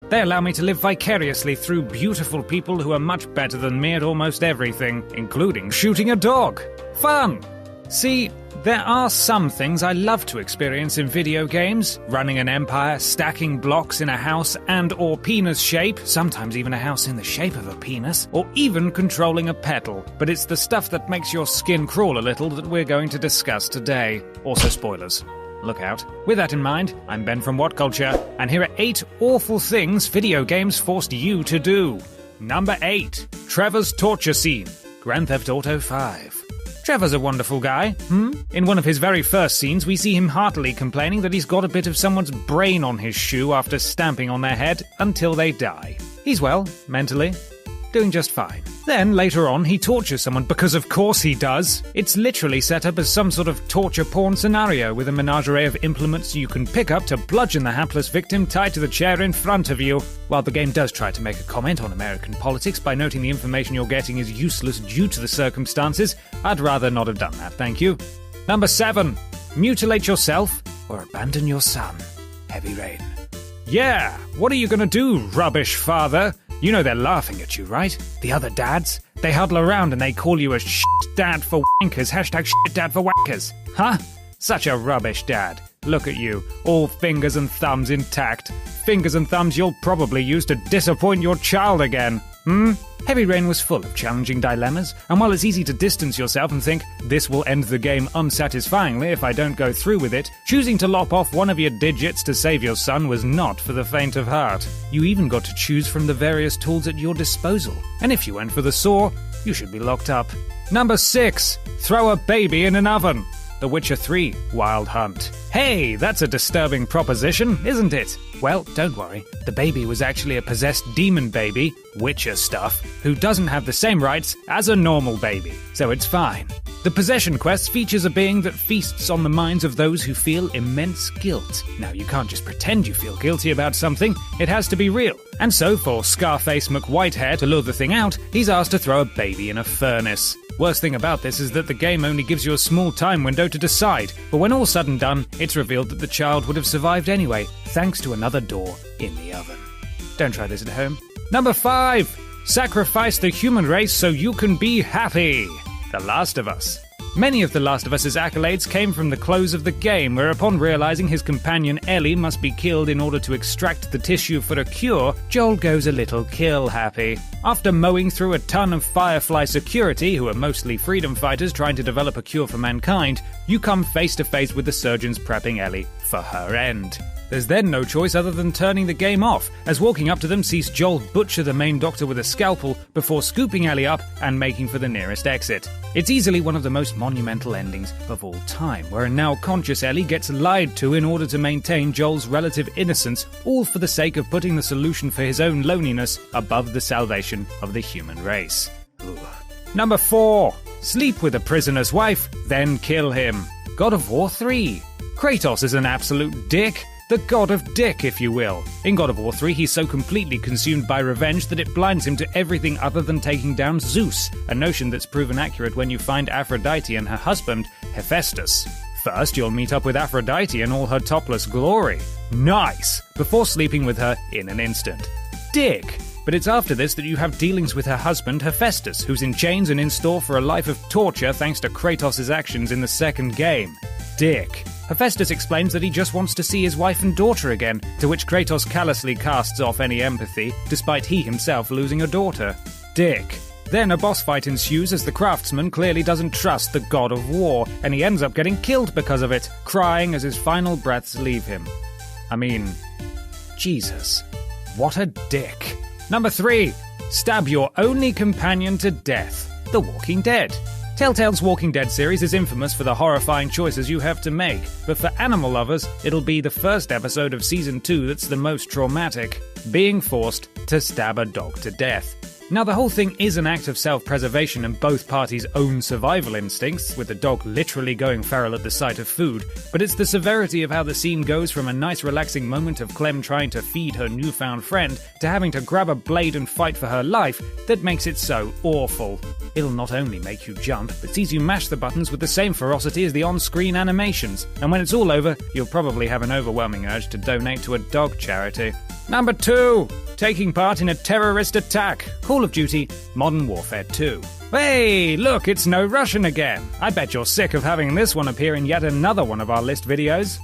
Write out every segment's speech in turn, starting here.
They allow me to live vicariously through beautiful people who are much better than me at almost everything, including shooting a dog. Fun! See, there are some things I love to experience in video games. Running an empire, stacking blocks in a house and or penis shape, sometimes even a house in the shape of a penis, or even controlling a petal. But it's the stuff that makes your skin crawl a little that we're going to discuss today. Also spoilers. Look out. With that in mind, I'm Ben from What Culture, and here are 8 awful things video games forced you to do. Number 8. Trevor's torture scene. Grand Theft Auto 5. Trevor's a wonderful guy, In one of his very first scenes, we see him heartily complaining that he's got a bit of someone's brain on his shoe after stamping on their head until they die. He's well, mentally, doing just fine. Then, later on, he tortures someone, because of course he does. It's literally set up as some sort of torture porn scenario with a menagerie of implements you can pick up to bludgeon the hapless victim tied to the chair in front of you. While the game does try to make a comment on American politics by noting the information you're getting is useless due to the circumstances, I'd rather not have done that, thank you. Number 7. Mutilate yourself or abandon your son. Heavy Rain. Yeah, what are you gonna do, rubbish father? You know they're laughing at you, right? The other dads? They huddle around and they call you a shit dad for wankers, hashtag shit dad for wankers. Huh? Such a rubbish dad. Look at you, all fingers and thumbs intact. Fingers and thumbs you'll probably use to disappoint your child again. Heavy Rain was full of challenging dilemmas, and while it's easy to distance yourself and think, this will end the game unsatisfyingly if I don't go through with it, choosing to lop off one of your digits to save your son was not for the faint of heart. You even got to choose from the various tools at your disposal, and if you went for the saw, you should be locked up. Number 6. Throw a baby in an oven. The Witcher 3 Wild Hunt. Hey, that's a disturbing proposition, isn't it? Well, don't worry. The baby was actually a possessed demon baby, Witcher stuff, who doesn't have the same rights as a normal baby, so it's fine. The possession quest features a being that feasts on the minds of those who feel immense guilt. Now, you can't just pretend you feel guilty about something, it has to be real. And so, for Scarface McWhitehair to lure the thing out, he's asked to throw a baby in a furnace. Worst thing about this is that the game only gives you a small time window to decide, but when all's said and done, it's revealed that the child would have survived anyway, thanks to another door in the oven. Don't try this at home. Number 5. Sacrifice the human race so you can be happy. The Last of Us. Many of The Last of Us's accolades came from the close of the game, where upon realizing his companion Ellie must be killed in order to extract the tissue for a cure, Joel goes a little kill-happy. After mowing through a ton of Firefly security, who are mostly freedom fighters trying to develop a cure for mankind, you come face to face with the surgeons prepping Ellie for her end. There's then no choice other than turning the game off, as walking up to them sees Joel butcher the main doctor with a scalpel before scooping Ellie up and making for the nearest exit. It's easily one of the most monumental endings of all time, where a now conscious Ellie gets lied to in order to maintain Joel's relative innocence, all for the sake of putting the solution for his own loneliness above the salvation of the human race. Ooh. Number 4. Sleep with a prisoner's wife, then kill him. God of War 3. Kratos is an absolute dick. The god of dick, if you will. In God of War 3, he's so completely consumed by revenge that it blinds him to everything other than taking down Zeus, a notion that's proven accurate when you find Aphrodite and her husband, Hephaestus. First, you'll meet up with Aphrodite in all her topless glory. Nice! Before sleeping with her in an instant. Dick! But it's after this that you have dealings with her husband, Hephaestus, who's in chains and in store for a life of torture thanks to Kratos' actions in the second game. Dick. Hephaestus explains that he just wants to see his wife and daughter again, to which Kratos callously casts off any empathy, despite he himself losing a daughter. Dick. Then a boss fight ensues as the craftsman clearly doesn't trust the god of war, and he ends up getting killed because of it, crying as his final breaths leave him. I mean, Jesus. What a dick. Number 3. Stab your only companion to death. The Walking Dead. Telltale's Walking Dead series is infamous for the horrifying choices you have to make, but for animal lovers, it'll be the first episode of Season 2 that's the most traumatic, being forced to stab a dog to death. Now, the whole thing is an act of self-preservation and both parties' own survival instincts, with the dog literally going feral at the sight of food, but it's the severity of how the scene goes from a nice relaxing moment of Clem trying to feed her newfound friend to having to grab a blade and fight for her life that makes it so awful. It'll not only make you jump, but sees you mash the buttons with the same ferocity as the on-screen animations, and when it's all over, you'll probably have an overwhelming urge to donate to a dog charity. Number 2. taking part in a terrorist attack. Call of Duty Modern Warfare 2. Hey, look, it's No Russian again. I bet you're sick of having this one appear in yet another one of our list videos,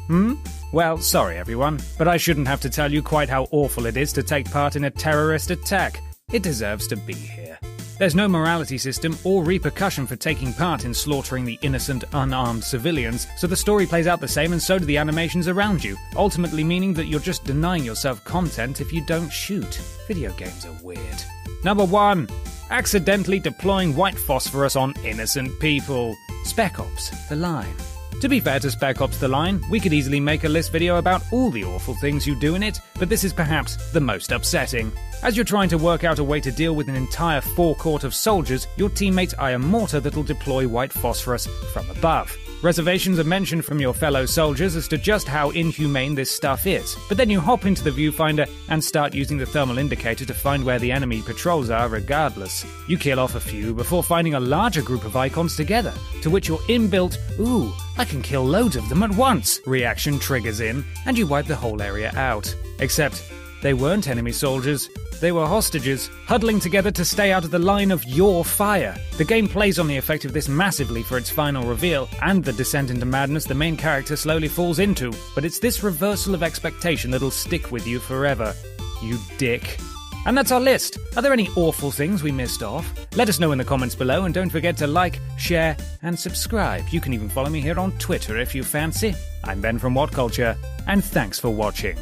Well, sorry everyone, but I shouldn't have to tell you quite how awful it is to take part in a terrorist attack. It deserves to be here. There's no morality system or repercussion for taking part in slaughtering the innocent, unarmed civilians, so the story plays out the same and so do the animations around you, ultimately meaning that you're just denying yourself content if you don't shoot. Video games are weird. Number 1. Accidentally deploying white phosphorus on innocent people. Spec Ops: The Line. To be fair to Spec Ops: The Line, we could easily make a list video about all the awful things you do in it, but this is perhaps the most upsetting. As you're trying to work out a way to deal with an entire forecourt of soldiers, your teammates eye a mortar that'll deploy white phosphorus from above. Reservations are mentioned from your fellow soldiers as to just how inhumane this stuff is, but then you hop into the viewfinder and start using the thermal indicator to find where the enemy patrols are regardless. You kill off a few before finding a larger group of icons together, to which your inbuilt, "Ooh, I can kill loads of them at once" reaction triggers in, and you wipe the whole area out. Except, they weren't enemy soldiers. They were hostages, huddling together to stay out of the line of your fire. The game plays on the effect of this massively for its final reveal, and the descent into madness the main character slowly falls into, but it's this reversal of expectation that'll stick with you forever. You dick. And that's our list. Are there any awful things we missed off? Let us know in the comments below, and don't forget to like, share, and subscribe. You can even follow me here on Twitter if you fancy. I'm Ben from What Culture, and thanks for watching.